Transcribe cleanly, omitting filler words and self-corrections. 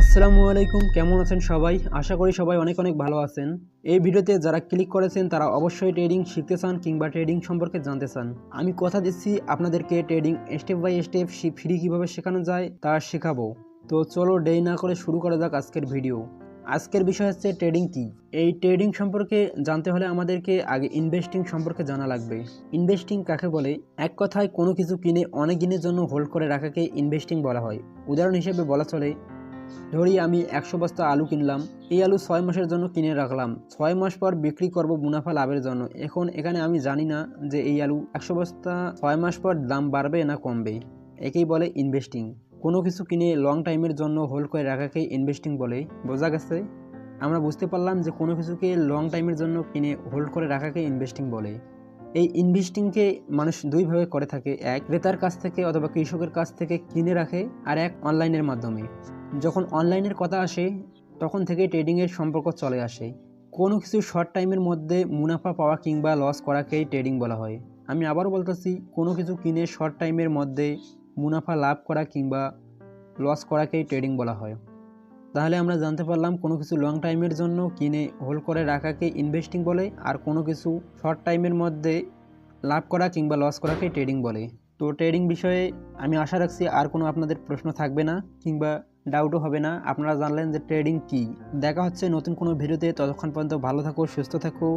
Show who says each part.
Speaker 1: আসসালামু আলাইকুম, কেমন আছেন সবাই? আশা করি সবাই অনেক অনেক ভালো আছেন। এই ভিডিওতে যারা ক্লিক করেছেন তারা অবশ্যই ট্রেডিং শিখতে চান কিংবা ট্রেডিং সম্পর্কে জানতে চান। আমি কথা দিচ্ছি আপনাদেরকে trading step by step free কিভাবে শেখানো যায় তা শেখাবো। তো চলো দেরি না করে শুরু করা যাক আজকের ভিডিও। আজকের বিষয় হচ্ছে ট্রেডিং কি। এই ট্রেডিং সম্পর্কে জানতে হলে আমাদেরকে আগে ইনভেস্টিং সম্পর্কে জানা লাগবে। ইনভেস্টিং কাকে বলে? এক কথায় কোনো কিছু কিনে অনেক দিনের জন্য হোল্ড করে রাখাকে ইনভেস্টিং বলা হয়। উদাহরণ হিসেবে বলা চলে, ধরি আমি 100 বস্তা আলু কিনলাম। এই আলু 6 মাসের জন্য কিনে রাখলাম, 6 মাস পর বিক্রি করব মুনাফা লাভের জন্য। এখন এখানে আমি জানি না যে এই আলু 100 বস্তা 6 মাস পর দাম বাড়বে না কমবে। একেই বলে ইনভেস্টিং। কোনো কিছু কিনে লং টাইমের জন্য হোল্ড করে রাখাকেই ইনভেস্টিং বলে। বোঝা গেছে? আমরা বুঝতে পারলাম যে কোনো কিছুকে লং টাইমের জন্য কিনে হোল্ড করে রাখাকে ইনভেস্টিং বলে। এই ইনভেস্টিংকে মানুষ দুইভাবে করে থাকে, এক ক্রেতার কাছ থেকে অথবা কৃষকের কাছ থেকে কিনে রাখে, আর এক অনলাইনের মাধ্যমে। যখন অনলাইনের কথা আসে তখন থেকে ট্রেডিংয়ের সম্পর্ক চলে আসে। কোনো কিছু শর্ট টাইমের মধ্যে মুনাফা পাওয়া কিংবা লস করাকেই ট্রেডিং বলা হয়। আমি আবারও বলতেছি, কোনো কিছু কিনে শর্ট টাইমের মধ্যে মুনাফা লাভ করা কিংবা লস করাকেই ট্রেডিং বলা হয়। তাহলে আমরা জানতে পারলাম কোনো কিছু লং টাইমের জন্য কিনে হোল্ড করে রাখাকে ইনভেস্টিং বলে, আর কোনো কিছু শর্ট টাইমের মধ্যে লাভ করা কিংবা লস করাকে ট্রেডিং বলে। তো ট্রেডিং বিষয়ে আমি আশা রাখছি আর কোনো আপনাদের প্রশ্ন থাকবে না কিংবা ডাউটও হবে না। আপনারা জানলেন যে ট্রেডিং কি। দেখা হচ্ছে নতুন কোনো ভিডিওতে। ততক্ষণ পর্যন্ত ভালো থাকো, সুস্থ থাকো।